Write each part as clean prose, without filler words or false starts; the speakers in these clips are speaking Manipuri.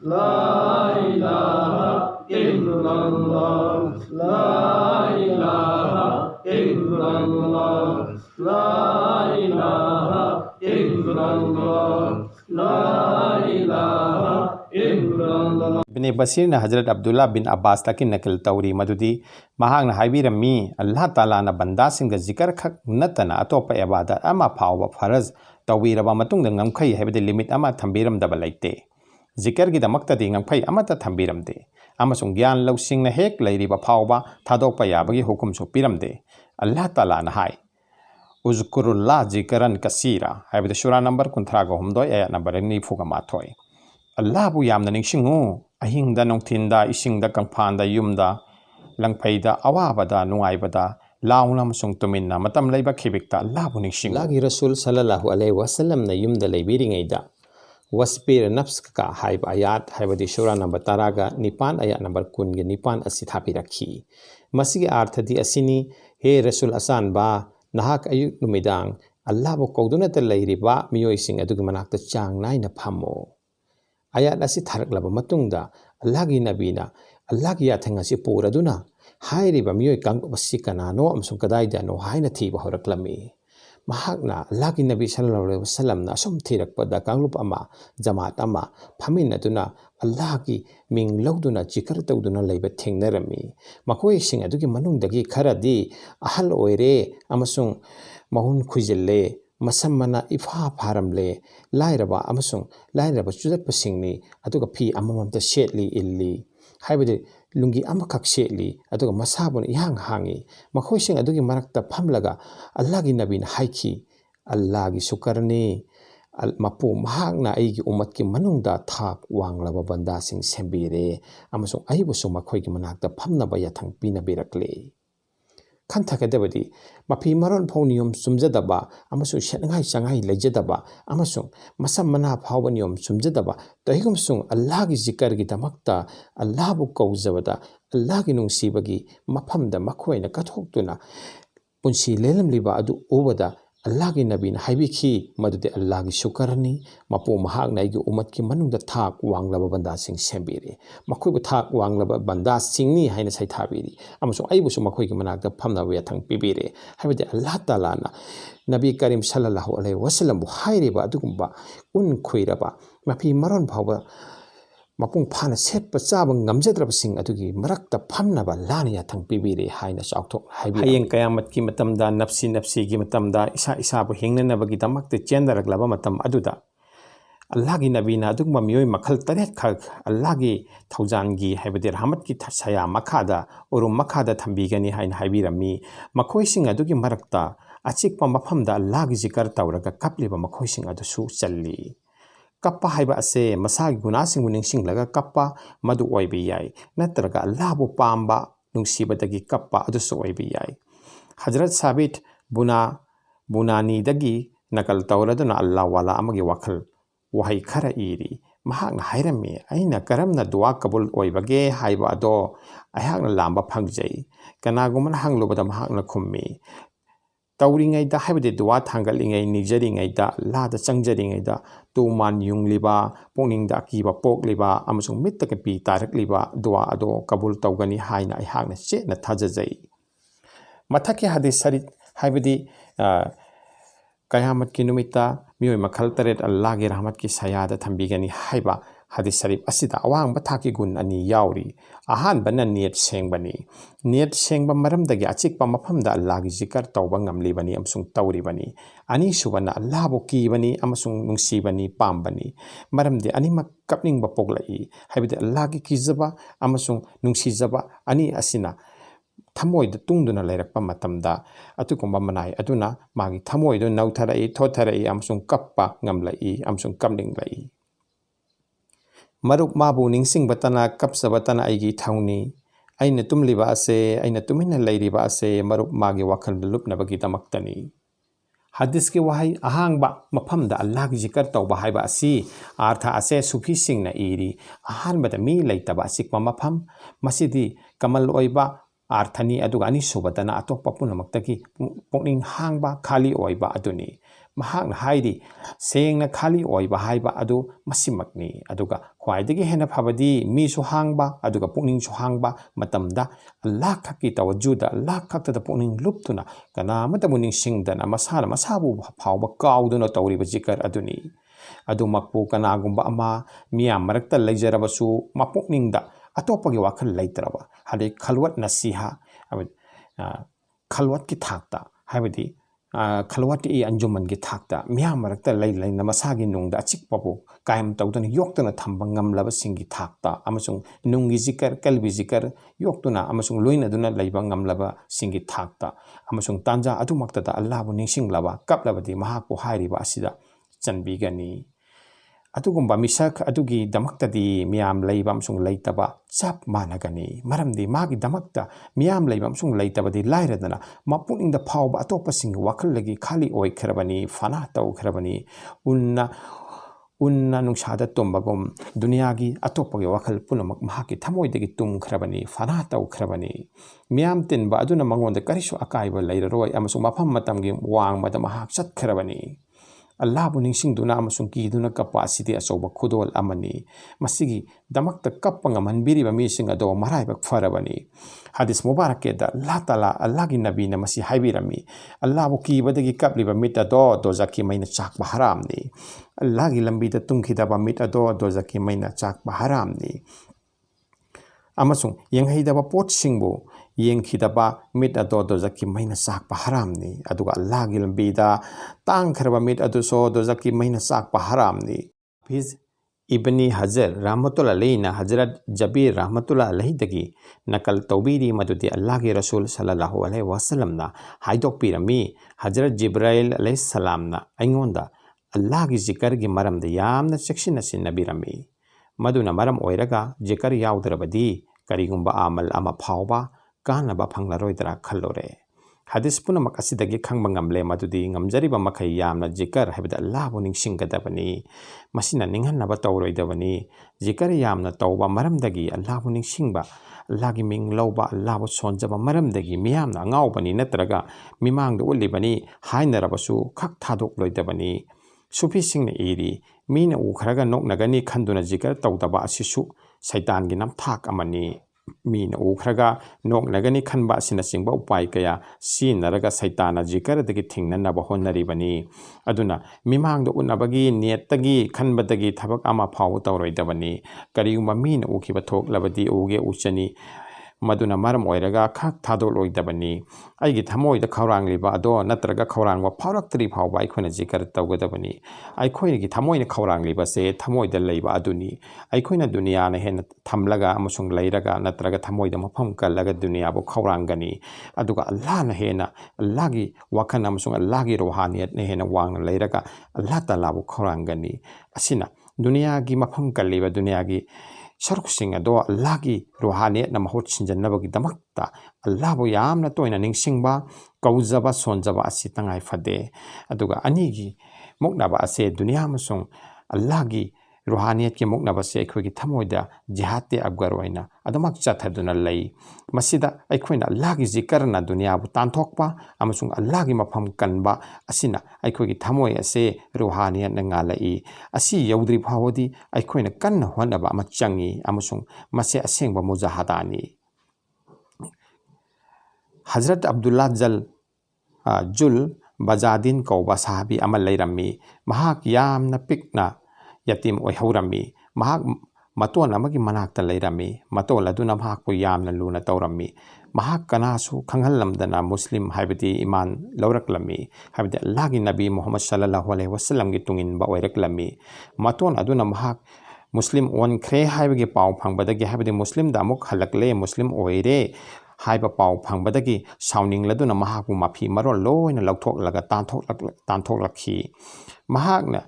La ilaha illallah, la ilaha illallah, la ilaha illallah, la ilaha illallah. Ibn Basir na Hazrat Abdullah bin Abbas takin nakil tawri madudi mahang na haibirammi Allah Ta'ala na banda singa zikr khak natana atopa ibadat ama phawba faraz tawiraba matungda ngamkhai haibadi limit ama thambiram daba laite zikr gi damakta di ngamkhai amata thambiramde amasung gyan lawsing na hek lairiba phawba thadokpa yabagi hukum chu piramde Allah Ta'ala na hai uzkurullah zikran kasira haibadi shura number 13 ayat number 24 Allah bu yamna ningshingu ahingda nongthinda isingda kangphanda yumda langphaida awabada nungaibada launa masung tuminna matam leiba khibikta Allah bu ningshingu lagi rasul sallallahu alaihi wasallam na yumda leibiringaida waspir nafs ka haib ayat haibadi shura number 10 ga nipan ayat number 10 ge nipan asi thapirakhi masigi arthadi asini he rasul asan ba nahak ayuk numidang Allah bu kauduna ta leiriba miyoi sing adugi manakta chang naina phamo ayat asi tharaklaba matungda Allah gi nabina Allah gi yathanga si puraduna hairiba miyoi kang basi kanano amsung kadai dano haina thiba horaklami mahakna Allah gi nabi sallallahu alaihi wasallam na som thirakpada kanglup ama jamaat ama phamin aduna Allah gi ming lawduna zikr tawduna leiba thengnarami makoi sing adugi manungdagi kharadi ahal oire amasung mahun khujille masamana ifa pharamle lairaba amasung lairaba chudat pasingni aduga phi amamamta shetli illi haibade lungi amakak shetli aduga masabun yang hangi makhoi sing adugi marakta phamlaga Allah gi nabin haiki Allah gi sukarni mapu mahakna aigi umat ki manungda thak wanglaba banda sing sembire amasung aibu su makhoi gi manakta phamnaba yathang pinabirakle Khanthakadabadi mapi maron phoniyum sumjadaba amasung shengai changai lejadaba amasung masam mana phawanium sumjadaba tahigum sung Allah gi zikr gi damakta Allah bu kauzabada Allah gi nungsibagi maphamda makhoina kathoktuna punsi lelam liba adu obada Allah gi nabina haibikhi madude Allah gi shukarni mapu mahak nai gi umat ki manungda thak wanglaba banda sing sembire makhoi bu thak wanglaba banda singni haina sai thabiri amasung aibu su makhoi gi manakta phamna we thang pibire haibade Allah Ta'ala na Nabi Karim sallallahu alaihi wasallam bu hairiba adugumba un khoiraba mapi maron phawba mapung phana setpa chaba ngamjadrabsing adugi marakta phamnaba lani yathang pibire haina chauthok haibi hayeng kayamat ki matamda nafsi gi matamda isa isa bu hingnanabagi damakte chendaraglaba matam aduda Allah gi nabina adugma miyoi makhal taret khak Allah gi thaujangi haibade rahmat ki saya makhada urum makhada thambigani haina haibirami makhoi sing adugi marakta achikpa maphamda Allah gi zikr tawraga kapliba makhoi sing adusu challi kappa haiba ase masagi guna singu ningsing laga kappa madu oibi yai natraga Allah bu pamba nungsibadagi kappa adusu oibi yai Hazrat Sabit bunani dagi nakal tawraduna Allah wala amagi wakhal wahai khara iri mahakna hairami aina karamna dua kabul oibage haiba ado ayakna lamba phangjai kanagumana hanglubada mahakna khummi Tauringai da haibade dua thangalingai nijaringai da lada changjaringai da tuman yungliba pongning da kiba pokliba amasung mitta ke pi tarakliba dua ado kabul tawgani haina ihakna che na thajajai mathaki hadis sarit haibadi kayamat ki numita miyoi makhal taret Allah gi rahmat ki sayada thambigani haiba hadis sarif asida awang bathaki gun ani yauri ahan bana niyat sengba maram dagi achik pa maphamda Allah gi zikr tawba ngamli bani amsung tawri bani ani subana Allah bo ki bani amsung nungsi bani pam bani maram de ani mak kapning ba poglai haibide Allah gi kizaba amsung nungsi jaba ani asina thamoy da tungduna lairakpa matamda atukumba manai aduna magi thamoy do nautharai thotharai amsung kappa ngamlai amsung kamning lai Maruk mabu Ningshingba tana kapsaba tana aigi thauni aina tumliba ase aina tumina lairiba ase maruk magi wakhal lupnabagi damaktani hadis ki wahai ahangba maphamda Allah gi zikr tawba haiba asi artha ase sufi singna iri ahanbada mi laitaba sikma mapham masidi kamal oiba arthani aduga ani subadana atokpa punamaktaki pokning hangba khali oiba aduni mahakna haidi sengna khali oiba haiba adu masimakni aduga khwaidagi hena phabadi mi su hangba aduga pukning su hangba matamda Allah khaki tawajuda Allah khakta da pukning luptuna kana mata muning singdana masala masabu phawba kauduna tawriba zikr aduni adu makpu kana gumba ama miya marakta leijarabasu mapukningda atopagi wakhal leitraba hade khalwat nasiha khalwat ki thakta haibadi khalwat e anjuman gi thakta miya marakta lei na masagi nungda achikpabu kaim tawduna yoktuna thamba ngamlaba singi thakta amasung nungi zikr kalbi zikr yoktuna amasung loina duna leiba ngamlaba singi thakta amasung tanja adumakta da Allah bu ningsinglaba kaplabadi mahakpu hairiba asida chanbigani atugumba misak atugi damakta di miyam leibam sung leitaba chap managani maramdi magi damakta miyam leibam sung leitaba di lairadana mapuning da phawba atopa sing wakal lagi khali oi khrabani fana taw khrabani unna nungsada tombagom dunyagi atopa ge wakal punamak mahaki thamoi degi tum khrabani fana taw khrabani miyam tinba aduna mangonda karisu akaiba leiraroi amasung mafam matamgi wangmada mahak chat khrabani Allah bu ningsingduna amasung kiduna capacity asoba khudol amani masigi damakta kapanga manbiriba mising ado maraibak farabani hadis mubarak ke da Allah taala Allah gi nabi na masi haibirami Allah bu kibadagi kapliba mita do zaki maina chak ba haram ni Allah gi lambi da tungkhida ba mita do zaki maina chak ba haram ni amasung yenghida ba pot singbu yengkhidaba mit ado zaki maina sak pa haram ni aduga Allah gi lambi da tang kharba mit adu so zaki maina sak pa haram ni Hafiz ibni Hajar rahmatullah alayna Hazrat Jabir rahmatullah alayhi dagi nakal tawbiri madudi Allah gi Rasul sallallahu alaihi wasallam na haidok pirami Hazrat Jibril alayhi salam na aingonda Allah gi zikr gi maram da yamna section sin nabirami maduna maram oiraga zikr yawdrabadi karigumba amal ama phawba kana ba phanglaroidra khallore hadis punamak asidagi khangba ngamle madudi ngamjariba makhai yamna zikr habida Allah bu ningsinggadabani masina ninghanna ba tawroidabani zikr yamna tawba maramdagi Allah bu ningsingba Allah gi ming lawba Allah bu sonjaba maramdagi miyamna ngawbani natraga mimangda ulibani hainarabasu khak thadok loidabani sufi singna iri mina ukhraga noknagani khanduna zikr tawdaba asisu saitan gi namthak amani mina ukhraga noknagani khanba sina singba upai kaya sinaraga saitana zikr dagi thingnana ba honnaribani aduna mimangda unabagi nettagi khanbadagi thabak ama phaw tawroidabani kariuma mina ukhiba thoklabadi uge uchani maduna maram oiraga khak thadoloidabani aigi thamoida khawrangliba ado natraga khawrangwa phawraktri phawba aikhona zikr tawgadabani aikhoi thamoina khawrangliba se thamoida leiba aduni aikhona dunia na hen thamlaga amasung leiraga natraga thamoida mafam kallaga dunia bo khawrangani aduga Allah na hena Allah gi wakhana amasung Allah gi rohaniyat na hena wangna leiraga Allah taala bo khawrangani asina dunia gi mafam kalliba dunia gi sarkusing ado Allah gi rohaniyat na mahut sinjannabagi damakta Allah bo yamna toina ningsingba kaujaba sonjaba asi tangai fade aduga anigi moknaba ase dunia masung Allah gi rohaniyat ki moknaba se akhoi gi thamoida jihate abgarwaina adamak chathaduna lei masida aikhoina Allah gi zikarna dunia bu tanthokpa amasung Allah gi mafam kanba asina aikoi gi thamoi ase rohaniyat na ngalai asi yaudri phawodi aikhoina kanna honaba ama changi amasung mase asengba mujahadani Hazrat Abdullah Jul Bajadin kauba sahabi amal leirami mahak yamna pikna yatim oihurami mahak maton amagi manakta leirami matol aduna mahak pu yamna luna tawrami mahak kanasu khanghallamdana muslim haibati iman lawraklami haibati Allah gi nabi Muhammad sallallahu alaihi wasallam gi tungin ba oiraklami maton aduna mahak muslim on khre haibagi paw phangbadagi haibati muslim da amuk halakle muslim oire haiba paw phangbadagi sauning laduna mahak mafi marol loina lawthok laga tanthok lakhi mahak na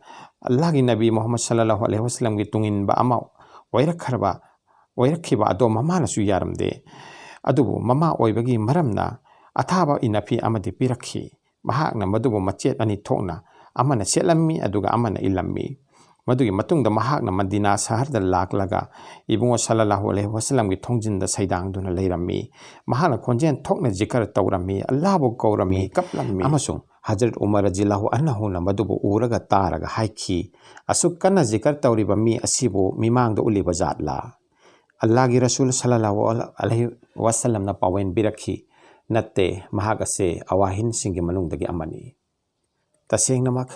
Allah gi nabi Muhammad sallallahu alaihi wasallam gi tungin ba ama oirakhiba ado mama na su yaramde adubu mama oibagi maramna athaba inafi amadi pirakhi mahak na madubu machet ani thokna amana selammi aduga amana ilammi madugi matungda mahakna Madina saharda laklaga ibungo sallallahu alaihi wasallam gi thongjinda saidang duna leirammi mahakna khonjen thokna zikr tawrammi Allah bo kaurami kaplammi amasung Hazrat Umar radhiyallahu anhu na madubu uraga taraga haiki asuk kana zikr tawriba mi asibu mimang do uliba zatla Allah gi Rasul sallallahu alaihi wasallam na pawen birakhi natte mahak ase awahin singi manung dagi amani taseng namak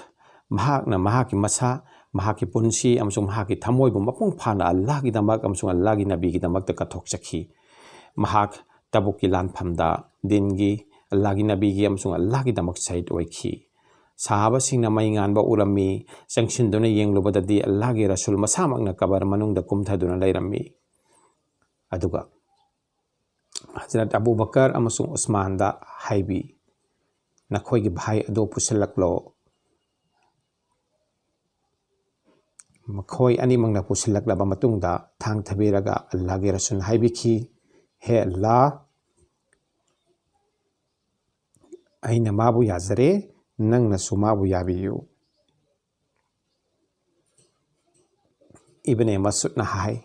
mahak na mahaki masa mahaki punsi amsung mahaki thamoi bu mapung phana Allah gi damak amsung Allah gi nabi gi damak ta kathok chakhi mahak tabuki lan phamda dingi Allah gi nabi gi amsung Allah gi damak sait oikhi sahaba singna mai ngan ba urami sangshin dona yenglubada di Allah gi Rasul masamak na kabar manung da kumtha duna lairami aduga Hazrat Abu Bakar amasung Usman da haibi nakhoi gi bhai ado pusilaklo makhoi ani mangna pusilaklaba matungda thang thabiraga Allah gi Rasul haibiki he Allah aina mabu yazare nang na sumabu yabiyu Ibn Mas'ud na hai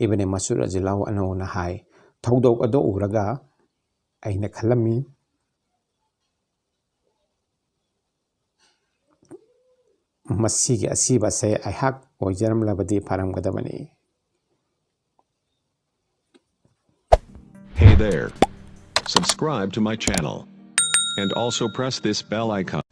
Ibn Mas'ud radhiyallahu anhu na hai thaudok ado uraga aina khalami masigi asiba se aihak ojaram labadi param gadamani Hey there. Subscribe to my channel. And also press this bell icon.